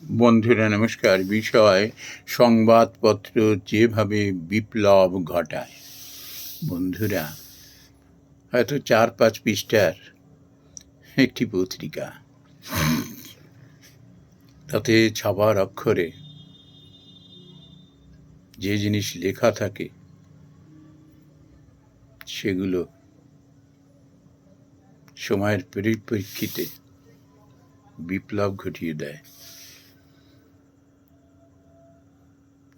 বন্ধুরা নমস্কার। বিষয় সংবাদপত্র যেভাবে বিপ্লব ঘটায়। বন্ধুরা, হয়তো 4-5 পৃষ্ঠার একটি পত্রিকা, তাতে ছাপার অক্ষরে যে জিনিস লেখা থাকে সেগুলো সময়ের পরিপ্রেক্ষিতে বিপ্লব ঘটিয়ে দেয়।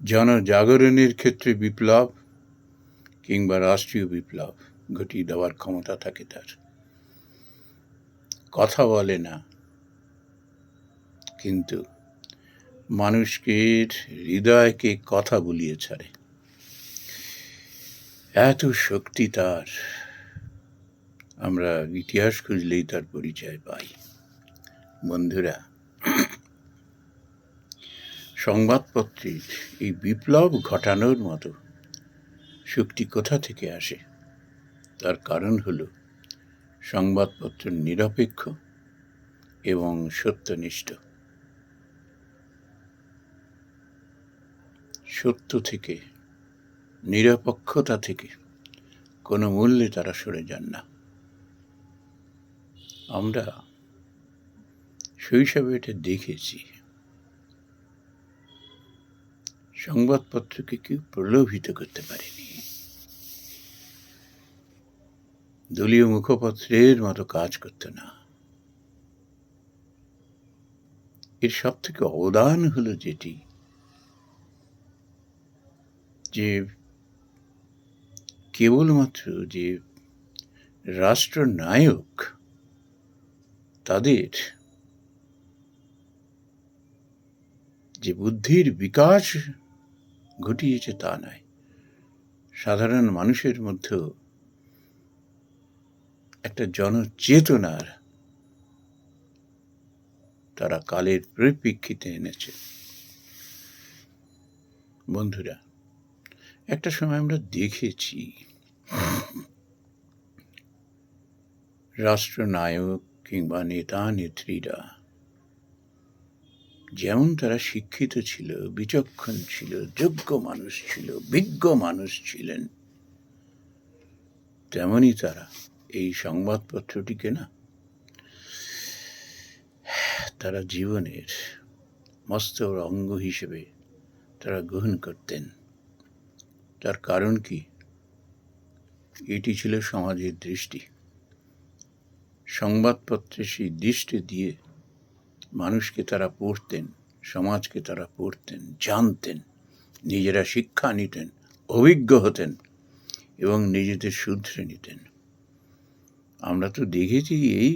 জনজাগরণের ক্ষেত্রে বিপ্লব কিংবা রাষ্ট্রীয় বিপ্লব ঘটিয়ে দেওয়ার ক্ষমতা থাকে তার। কথা বলে না, কিন্তু মানুষকে হৃদয়কে কথা বলিয়ে ছাড়ে, এত শক্তি তার। আমরা ইতিহাস খুঁজলেই তার পরিচয় পাই। বন্ধুরা, সংবাদপত্রের এই বিপ্লব ঘটানোর মতো শক্তি কোথা থেকে আসে? তার কারণ হল সংবাদপত্র নিরপেক্ষ এবং সত্যনিষ্ঠ। সত্য থেকে, নিরপেক্ষতা থেকে কোনো মূল্যে তারা সরে যান না। আমরা শৈশবে এটা দেখেছি। সংবাদপত্রকে কেউ প্রলোভিত করতে পারেনি। দলীয় মুখপত্রের মতো কাজ করতো না। এর সব থেকে অবদান হলো যেটি, যে কেবলমাত্র যে রাষ্ট্রনায়ক তাদের যে বুদ্ধির বিকাশ ঘটিয়েছে তা নয়, সাধারণ মানুষের মধ্যেও একটা জনচেতনার তারা কালের পরিপ্রেক্ষিতে এনেছে। বন্ধুরা, একটা সময় আমরা দেখেছি রাষ্ট্রনায়ক কিংবা নেতা নেত্রীরা যেমন তারা শিক্ষিত ছিল, বিচক্ষণ ছিল, যোগ্য মানুষ ছিল, বিজ্ঞ মানুষ ছিলেন, তেমনি তারা এই সংবাদপত্রটিকে না তারা জীবনের মস্ত অঙ্গ হিসেবে তারা গ্রহণ করতেন। তার কারণ কি? এটি ছিল সমাজের দৃষ্টি। সংবাদপত্রে সেই দৃষ্টি দিয়ে মানুষকে তারা পড়তেন, সমাজকে তারা পড়তেন, জানতেন, নিজেরা শিক্ষা নিতেন, অভিজ্ঞ হতেন এবং নিজেদের শুধরে নিতেন। আমরা তো দেখেছি, এই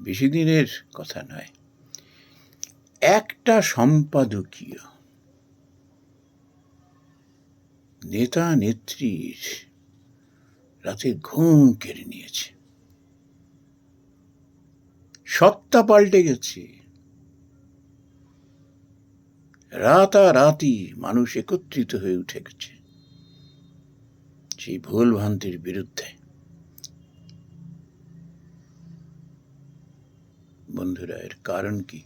বেশি দিনের কথা নয়, একটা সম্পাদকীয় নেতা নেত্রীর রাতে ঘুম কেড়ে নিয়েছে। সত্তা পাল্টে গেছে। রাতারাতি মানুষ একত্রিত হয়ে উঠে গেছে সেই ভুল ভ্রান্তির বিরুদ্ধে। বন্ধুরা, এর কারণ কি?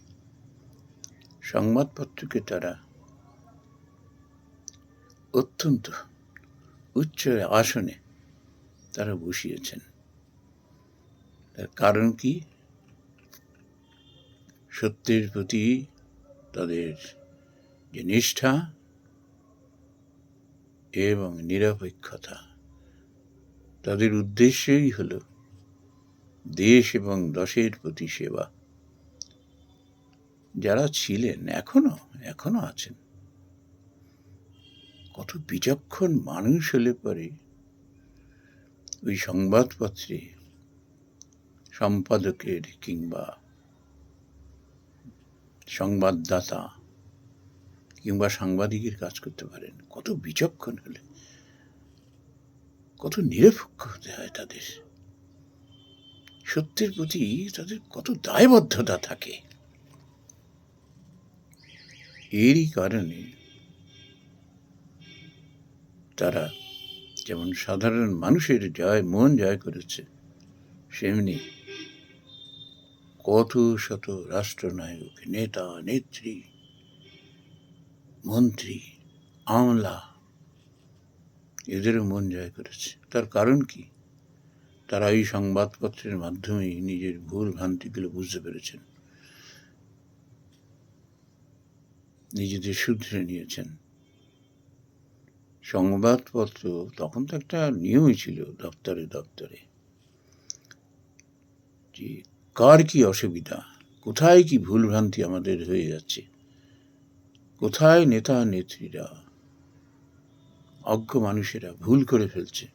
সংবাদপত্রকে তারা অত্যন্ত উচ্চ আসনে তারা বসিয়েছেন। তার কারণ কি? সত্যের প্রতি তাদের যে নিষ্ঠা এবং নিরপেক্ষতা, তাদের উদ্দেশ্যই হল দেশ এবং দশের প্রতি সেবা। যারা ছিলেন, এখনো আছেন, কত বিচক্ষণ মানুষ হলে পরে ওই সংবাদপত্রে সম্পাদকের কিংবা সংবাদদাতা কিংবা সাংবাদিকের কাজ করতে পারেন। কত বিচক্ষণ হলে, কত নিরপেক্ষ হতে হয় তাদের, সত্যের প্রতি তাদের কত দায়বদ্ধতা থাকে। এরই কারণে তারা যেমন সাধারণ মানুষের মন জয় করেছে, সেমনি কত শত রাষ্ট্রনায়ক, নেতা নেত্রী মন্ত্রী, আমলা, এদেরও মন জয় করেছে। তার কারণ কি? তারা এই সংবাদপত্রের মাধ্যমেই নিজের ভুল ভ্রান্তিগুলো বুঝতে পেরেছেন, নিজেদের শুধরে নিয়েছেন। সংবাদপত্র তখন তো একটা নিয়মই ছিল দপ্তরে দপ্তরে, যে কার কি অসুবিধা, কোথায় কি ভুলভ্রান্তি আমাদের হয়ে যাচ্ছে, কোথায় নেতা নেত্রীরা, অজ্ঞ মানুষেরা ভুল করে ফেলছে,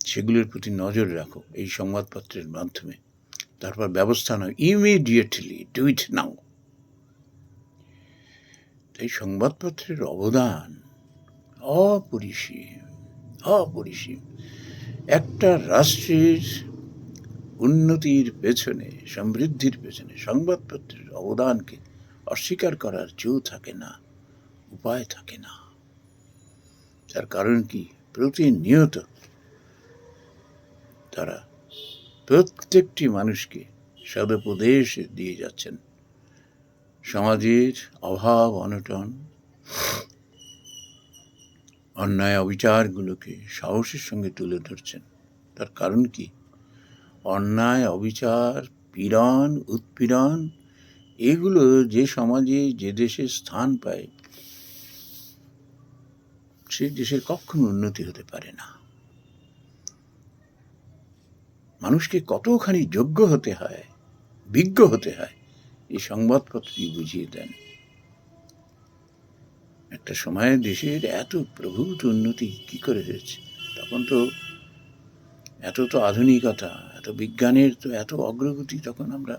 সেগুলোর প্রতি নজর রাখো এই সংবাদপত্রের মাধ্যমে। তারপর ব্যবস্থা নাও, ইমিডিয়েটলি ডু ইট নাও। এই সংবাদপত্রের অবদান অপরিসীম, অপরিসীম। একটা রাষ্ট্রের উন্নতির পেছনে, সমৃদ্ধির পেছনে সংবাদপত্রের অবদানকে অস্বীকার করার জো থাকে না, উপায় থাকে না। তার কারণ কি? প্রতিনিয়ত তারা প্রত্যেকটি মানুষকে সদুপদেশ দিয়ে যাচ্ছেন, সমাজের অভাব অনটন, অন্যায় অবিচারগুলোকে সাহসের সঙ্গে তুলে ধরছেন। তার কারণ কি? অন্যায় অবিচার, পীড়ন, উৎপীড়ন, এগুলো যে সমাজে যে দেশে স্থান পায়, সেই দেশের কখনো উন্নতি হতে পারে না। মানুষকে কতখানি যোগ্য হতে হয়, বিজ্ঞ হতে হয়, এই সংবাদপত্রই বুঝিয়ে দেন। একটা সময়ে দেশের এত প্রভূত উন্নতি কি করে হয়েছে? তখন তো এত আধুনিকতা, এত বিজ্ঞানের তো এত অগ্রগতি তখন আমরা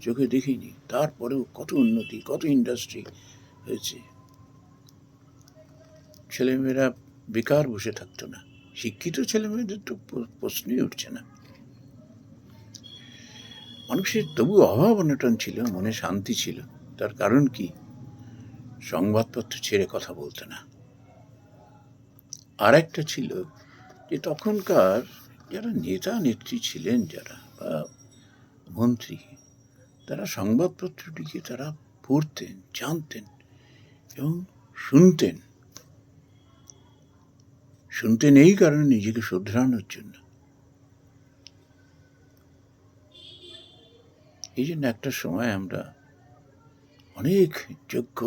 চোখে দেখিনি। তারপরেও কত উন্নতি, কত ইন্ডাস্ট্রি হয়েছে। ছেলেমেয়েরা বেকার বসে থাকতো না, শিক্ষিত ছেলেমেয়েদের তো প্রশ্নই উঠছে না। মানুষের তবু অভাব অনটন ছিল, মনে শান্তি ছিল। তার কারণ কি? সংবাদপত্র ছেড়ে কথা বলতো না। আর একটা ছিল যে তখনকার যারা নেতা নেত্রী ছিলেন, যারা বা মন্ত্রী, তারা সংবাদপত্রটিকে তারা পড়তেন, জানতেন এবং শুনতেন। শুনতেন এই কারণে নিজেকে শুধরানোর জন্য। এই জন্য একটা সময় আমরা অনেক যোগ্য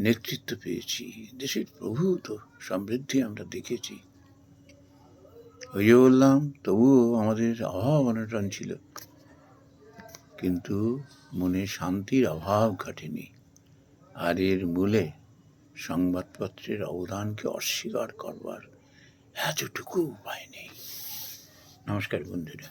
নেতৃত্ব পেয়েছি, দেশের প্রভূত সমৃদ্ধি আমরা দেখেছি। ওই যে বললাম, তবুও আমাদের অভাব অনটন ছিল, কিন্তু মনে শান্তির অভাব ঘটেনি। আর এর মূলে সংবাদপত্রের অবদানকে অস্বীকার করবার এতটুকু উপায় নেই। নমস্কার বন্ধুরা।